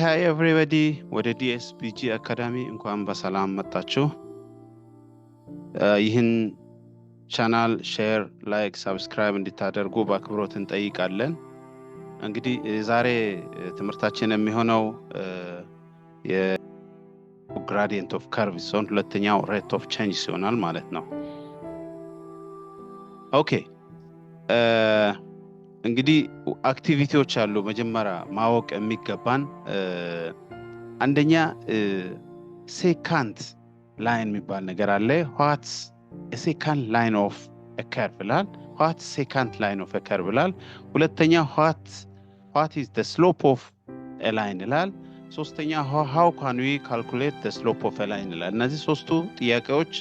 Hi everybody. ወደ DSPG አካዳሚ እንኳን በሰላም መጣችሁ። ይህን ቻናል ሼር፣ ላይክ፣ ሰብስክራይብ እንድታደርጉ በአክብሮት እንጠይቃለን። እንግዲህ ዛሬ ትምህርታችን የሚሆነው የግራዲየንት ኦፍ ከርቭ ሲሆን ሁለተኛው ሬት ኦፍ ቼንጅ ይሆናል ማለት ነው። ኦኬ እንግዲህ አክቲቪቲዎች አሉ መጀመሪያ ማወቅ የሚገባን። አንደኛ ሴካንት ላይን የሚባል ነገር አለ። what's a second line of a curve ይላል። what's second line of a curve ይላል። ሁለተኛ what is the slope of a line ይላል። ሶስተኛ how can we calculate the slope of a line ይላል። እነዚህ ሶስቱ ጥያቄዎች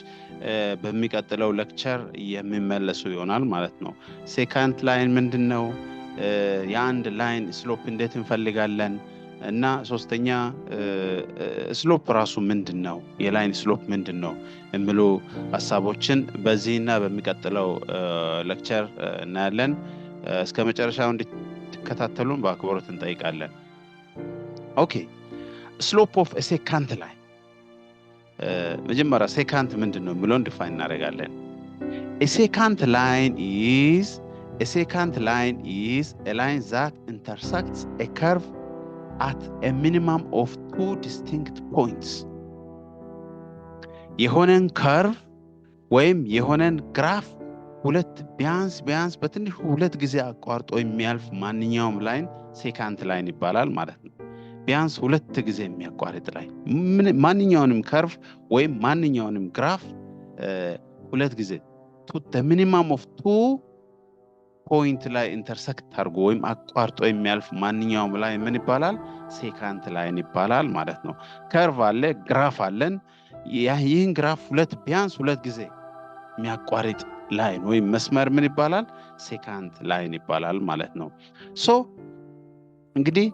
በሚቀጥለው ሌክቸር የሚመለሱ ይሆናል ማለት ነው። ሴካንት ላይን ምንድነው? የአንድ ላይን ስሎፕ እንዴት እንፈልጋለን? እና ሶስተኛ ስሎፕ ራሱ ምንድነው? የላይን ስሎፕ ምንድነው? የሚሉ ሐሳቦችን በዚህና በሚቀጥለው ሌክቸር እናያለን። እስከ መጨረሻው እንድትከታተሉን በአክብሮት እንጠይቃለን። ኦኬ ስሎፕ ኦፍ ኤ ሴካንት ላይን መጀመሪያ ሴካንት ምንድነው የሚለውን ዲፋይን እናደርጋለን። A secant line is a line that intersects a curve at a minimum of two distinct points. የሆነን ከርቭ ወይም የሆነን ግራፍ ቢያንስ በትንሹ ሁለት ጊዜ አቋርጦ የሚያልፍ ማንኛውም ላይን ሴካንት ላይን ይባላል ማለት ነው። ቢያንስ ሁለት ጊዜ የሚያቋርጥ ላይ ማንኛውንም ከርቭ ወይም ማንኛውንም ግራፍ ሁለት ጊዜ to the minimum of 2 point ላይ ኢንተርሰክት አድርጎ ወይም አቋርጦ የሚያልፍ ማንኛውም ላይ ምን ይባላል? ሴካንት ላይን ይባላል ማለት ነው። ከርቭ አለ፣ ግራፍ አለን። ይህን ግራፍ ቢያንስ ሁለት ጊዜ የሚያቋርጥ ላይን ወይም መስመር ምን ይባላል? ሴካንት ላይን ይባላል ማለት ነው። ሶ እንግዲህ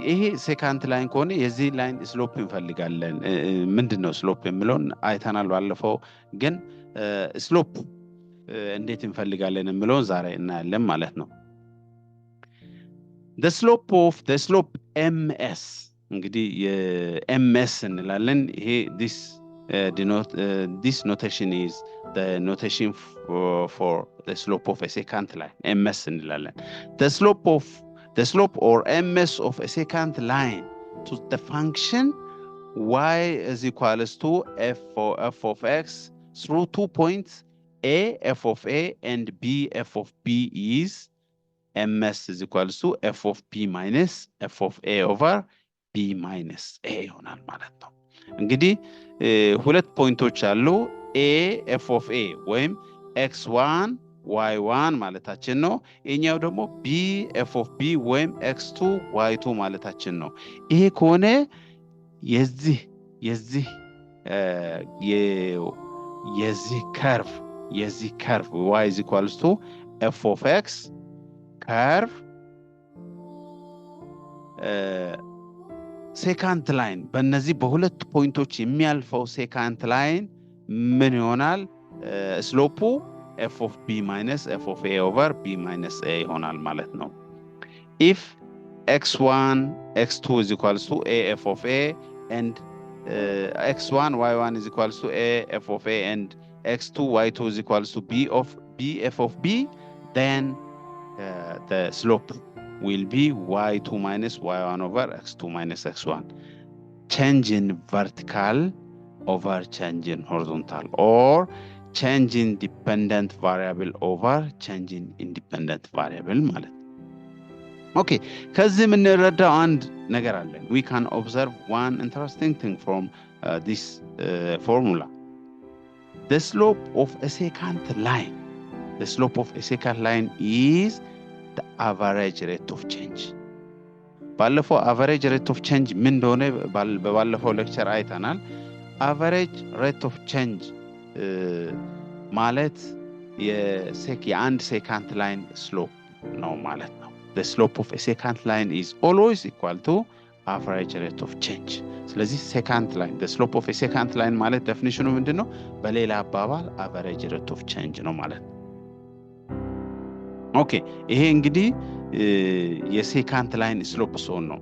ይሄ ሴካንት ላይን ከሆነ የዚህ ላይን ስሎፕ እንፈልጋለን። ምንድነው ስሎፕ የሚለውን አይተናል ባለፈው። ግን ስሎፕ እንዴት እንፈልጋለን የሚለውን ዛሬ እናያለን ማለት ነው። the slope ms እንግዲህ ms እንላለን። ይሄ this notation is the notation for the slope of a secant line. ms እንላለን. the slope or ms of a secant line to the function y is equals to f of x through 2 points a f of a and b f of b is ms is equals to f of p minus f of a over b minus a ይሆናል ማለት ነው። እንግዲህ ሁለት ፖይንቶች አሉ። a f of a ወይም x1 y1 ማለታችን ነው። የኛው ደግሞ b f of b ወይም x2 y2 ማለታችን ነው። ይሄ ከሆነ የዚህ ከርቭ y is equals to f of x ከርቭ ሴካንት ላይን በእነዚህ በሁለት ፖይንቶች የሚያልፈው ሴካንት ላይን ምን ይሆናል? ስሎፑ f of b minus f of a over b minus a ይሆናል ማለት ነው። if x1 x2 is equals to a f of a and x1 y1 is equals to a f of a and x2 y2 is equals to b f of b, then the slope will be y2 minus y1 over x2 minus x1. Change in vertical over change in horizontal, or change in dependent variable over change in independent variable ማለት ነው። ኦኬ ከዚህ የምንረዳው አንድ ነገር አለ። we can observe one interesting thing from this formula. the slope of a secant line is the average rate of change. ባለፈው average rate of change ምን እንደሆነ በባለፈው ሌክቸር አይተናል። average rate of change ማለት የአንድ ሴካንት ላይን ስሎፕ ነው ማለት ነው። the slope of a secant line is always equal to average rate of change. ስለዚህ secant line the slope of a secant line ማለት ዴፊኒሽኑ ምንድነው? በሌላ አባባል average rate of change ነው ማለት ነው። ኦኬ ይሄ እንግዲህ የሴካንት ላይን ስሎፕ ሲሆን ነው።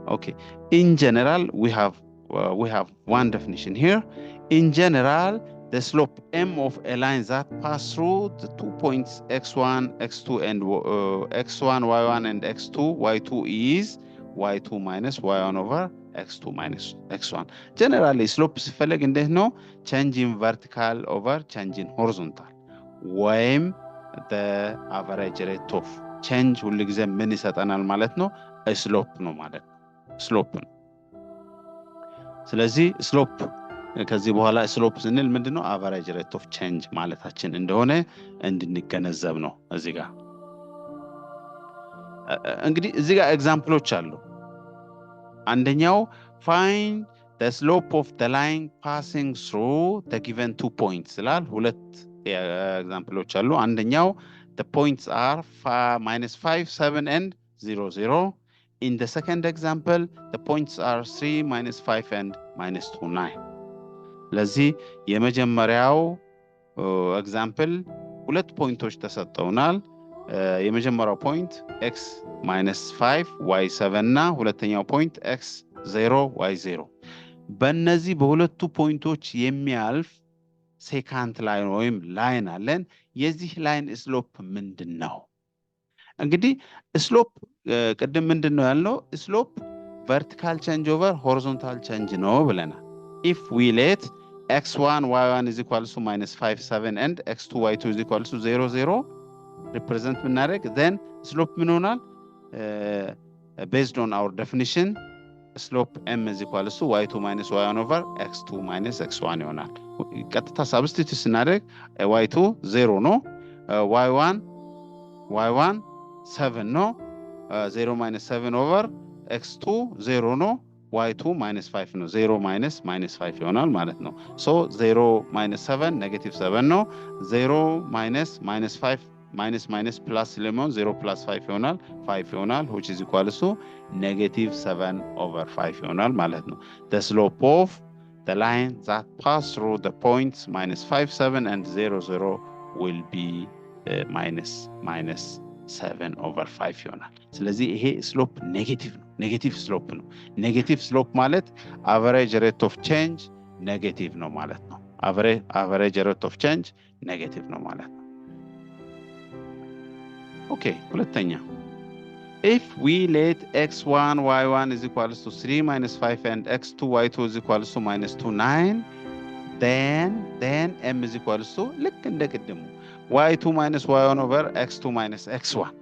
Okay. In general, we have one definition here. In general, the slope m of a line that pass through the 2 points x1, x2, and x1, y1, and x2, y2 is y2 minus y1 over x2 minus x1. Generally, slope ሲፈለግ እንዴት ነው? change in vertical over change in horizontal ወይም the average rate of change ሁሉ ጊዜ ምን ይሰጠናል ማለት ነው? slope ነው ማለት ነው። slope ነው። ስለዚህ slope ከዚህ በኋላ ስሎፕ ስንል ምንድነው? አቨሬጅ ሬት ኦፍ ቼንጅ ማለታችን እንደሆነ እንድንገነዘብ ነው። እዚህ ጋር እንግዲህ እዚህ ጋር ኤግዛምፕሎች አሉ። አንደኛው find the slope of the line passing through the given 2 points ይላል። ሁለት ኤግዛምፕሎች አሉ። አንደኛው the points are -5, 7 and 0, 0. In the second example, the points are 3, -5 and -2, 9. ለዚህ የመጀመሪያው ኤግዛምፕል ሁለት ፖይንቶች ተሰጠውናል። የመጀመሪያው ፖይንት x -5 y7 እና ሁለተኛው ፖይንት x 0 y0። በእነዚህ በሁለቱ ፖይንቶች የሚያልፍ ሴካንት ላይን ወይም ላይን አለን። የዚህ ላይን ስሎፕ ምንድነው? እንግዲህ ስሎፕ ቅድም ምንድነው ያልነው? ስሎፕ ቨርቲካል ቼንጅ ኦቨር ሆሪዞንታል ቼንጅ ነው ብለናል። if we let x1 y1 is equals to -5 7 and x2 y2 is equals to 0 0 represent ብናደርግ then slope ምን ይሆናል? Based on our definition slope m is equals to y2 minus y1 over x2 minus x1 ይሆናል። ቀጥታ substitute ስናደርግ y2 0 ነው፣ y1 7 ነው፣ 0 minus 7 over x2 0 ነው፣ y2 -5 ነው። 0 minus -5 ይሆናል ማለት ነው። so 0 minus 7 -7 ነው። 0 minus -5 minus plus ስለሚሆን 0 plus 5 ይሆናል 5 ይሆናል which is equal to -7 over 5 ይሆናል ማለት ነው። the slope of the line that pass through the points -5 7 and 0 0 will be -7 over 5 ይሆናል። ስለዚህ ይሄ ስሎፕ ኔጌቲቭ ነው። ኔጌቲቭ ስሎፕ ነው። ኔጌቲቭ ስሎፕ ማለት አቨሬጅ ሬት ኦፍ ቼንጅ ኔጌቲቭ ነው ማለት ነው። አቨሬጅ ሬት ኦፍ ቼንጅ ኔጌቲቭ ነው ማለት ነው። ኦኬ ሁለተኛ if we let x1 y1 is equals to 3 -5 and x2 y2 is equals to -2 9 then m is equals to ልክ እንደ ቅድሙ y2 minus y1 over x2 minus x1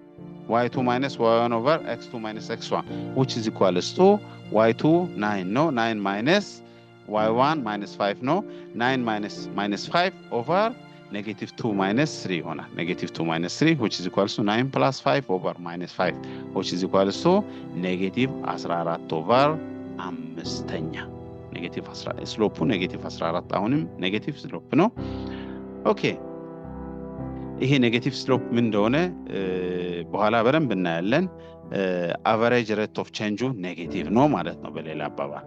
y2 minus y1 over x2 minus x1 which is equals to y2 9 no 9 minus y1 minus 5 no 9 minus 5 over -2 minus 3 ይሆናል። -2 minus 3 which is equals to 9 plus 5 over -5 which is equals to -14 over 5ኛ -14 ስሎፑ -14 አሁንም ኔጌቲቭ ስሎፕ ነው። ኦኬ ይሄ ኔጌቲቭ ስሎፕ ምን እንደሆነ በኋላ በደንብ እናያለን። አቨሬጅ ሬት ኦፍ ቼንጁ ኔጌቲቭ ነው ማለት ነው በሌላ አባባል።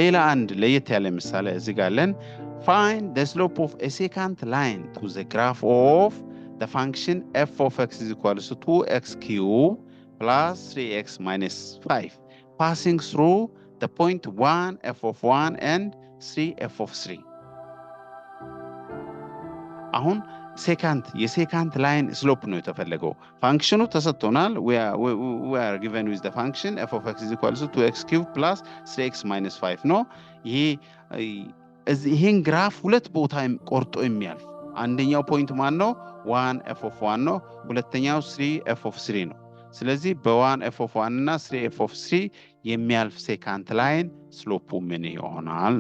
ሌላ አንድ ለየት ያለ ምሳሌ እዚህ ጋር አለን። find the slope of a secant line to the graph of the function f of x is equals to 2x cubed plus 3x minus 5 passing through the point 1 f of 1 and 3 f of 3 አሁን የሴካንት ላይን ስሎፕ ነው የተፈለገው። ፋንክሽኑ ተሰጥቶናል። we are given with the function f of x is equals to 2x cubed plus 3x minus 5 ነው። ይሄን ግራፍ ሁለት ቦታ ቆርጦ የሚያልፍ አንደኛው ፖይንት ማን ነው? 1 f of 1 ነው። ሁለተኛው 3 f of 3 ነው። ስለዚህ በ1 f of 1 እና 3 f of 3 የሚያልፍ ሴካንት ላይን ስሎፑ ምን ይሆናል?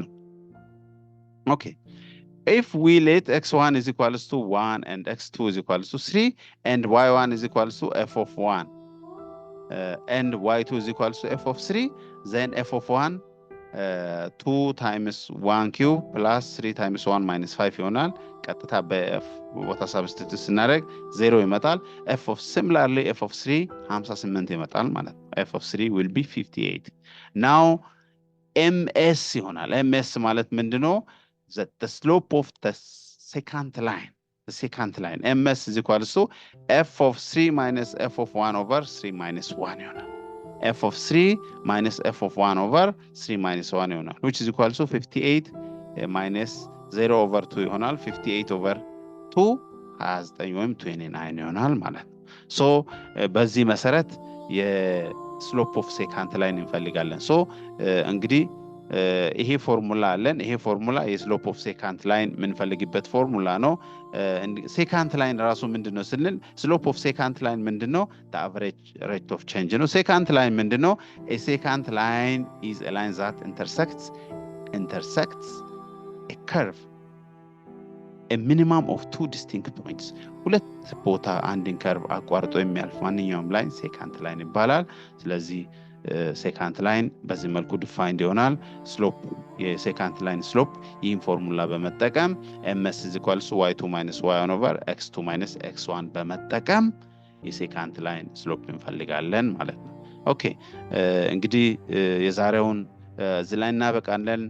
ኦኬ if we let x1 is equals to 1 and x2 is equals to 3 and y1 is equals to f of 1 and y2 is equals to f of 3 then f of 1 2 times 1 cube plus 3 times 1 minus 5 ይሆናል። ቀጥታ በf ቦታ substitute ስናደርግ 0 ይመጣል። similarly f of 3 58 ይመጣል ማለት ነው። f of 3 will be 58 now ms ይሆናል። ms ማለት ምንድነው? the slope of the secant line ms is equals to f of 3 minus f of 1 over 3 minus 1 ይሆናል። f of 3 minus f of 1 over 3 minus 1 ይሆናል which is equal to 58 minus 0 over 2 ይሆናል 58 over 2 29 ወይም 29 ይሆናል ማለት ነው። ሶ በዚህ መሰረት የስሎፕ ኦፍ ሴካንት ላይን እንፈልጋለን። ሶ እንግዲህ ይሄ ፎርሙላ አለን። ይሄ ፎርሙላ የስሎፕ ኦፍ ሴካንት ላይን የምንፈልግበት ፎርሙላ ነው። ሴካንት ላይን ራሱ ምንድነው ስንል ስሎፕ ኦፍ ሴካንት ላይን ምንድነው? the average rate of change ነው። ሴካንት ላይን ምንድነው? a secant line is a line that intersects a curve a minimum of two distinct points ሁለት ቦታ አንድን ከርቭ አቋርጦ የሚያልፍ ማንኛውም ላይን ሴካንት ላይን ይባላል። ስለዚህ ሴካንት ላይን በዚህ መልኩ ዲፋይንድ ይሆናል። ስሎፕ የሴካንት ላይን ስሎፕ ይህን ፎርሙላ በመጠቀም ms = y2 - y1 over x2 - x1 በመጠቀም የሴካንት ላይን ስሎፕ እንፈልጋለን ማለት ነው። ኦኬ እንግዲህ የዛሬውን እዚህ ላይ እናበቃለን።